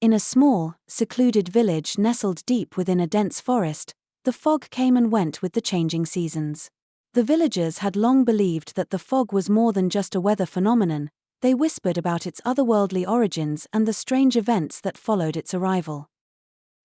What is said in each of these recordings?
In a small, secluded village nestled deep within a dense forest, the fog came and went with the changing seasons. The villagers had long believed that the fog was more than just a weather phenomenon. They whispered about its otherworldly origins and the strange events that followed its arrival.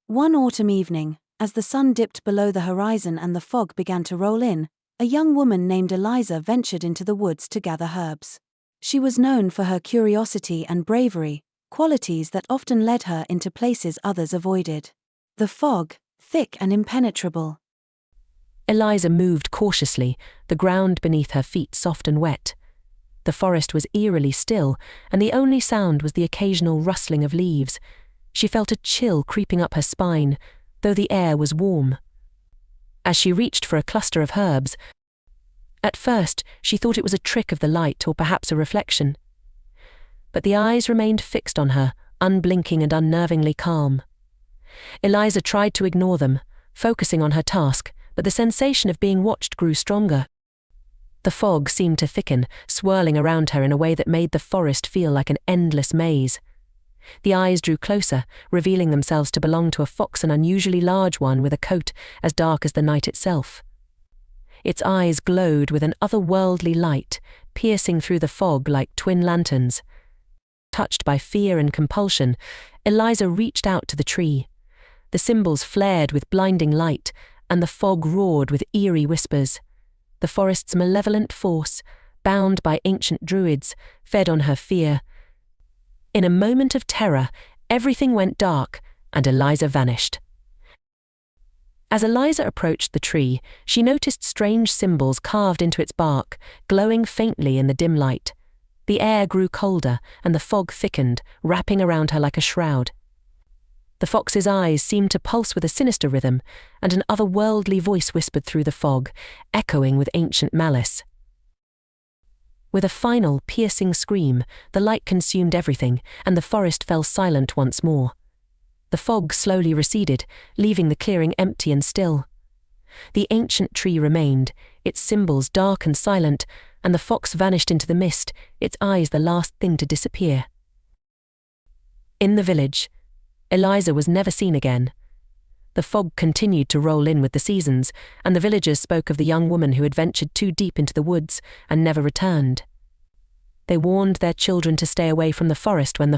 One autumn evening, as the sun dipped below the horizon and the fog began to roll in, a young woman named Eliza ventured into the woods to gather herbs. She was known for her curiosity and bravery, qualities that often led her into places others avoided. The fog, thick and impenetrable. Eliza moved cautiously, the ground beneath her feet soft and wet. The forest was eerily still, and the only sound was the occasional rustling of leaves. She felt a chill creeping up her spine, though the air was warm. As she reached for a cluster of herbs, at first she thought it was a trick of the light or perhaps a reflection. But the eyes remained fixed on her, unblinking and unnervingly calm. Eliza tried to ignore them, focusing on her task, but the sensation of being watched grew stronger. The fog seemed to thicken, swirling around her in a way that made the forest feel like an endless maze. The eyes drew closer, revealing themselves to belong to a fox, an unusually large one with a coat as dark as the night itself. Its eyes glowed with an otherworldly light, piercing through the fog like twin lanterns. Touched by fear and compulsion, Eliza reached out to the tree. The symbols flared with blinding light, and the fog roared with eerie whispers. The forest's malevolent force, bound by ancient druids, fed on her fear. In a moment of terror, everything went dark, and Eliza vanished. As Eliza approached the tree, she noticed strange symbols carved into its bark, glowing faintly in the dim light. The air grew colder, and the fog thickened, wrapping around her like a shroud. The fox's eyes seemed to pulse with a sinister rhythm, and an otherworldly voice whispered through the fog, echoing with ancient malice. With a final, piercing scream, the light consumed everything, and the forest fell silent once more. The fog slowly receded, leaving the clearing empty and still. The ancient tree remained, its symbols dark and silent, and the fox vanished into the mist, its eyes the last thing to disappear. In the village, Eliza was never seen again. The fog continued to roll in with the seasons, and the villagers spoke of the young woman who had ventured too deep into the woods and never returned. They warned their children to stay away from the forest when the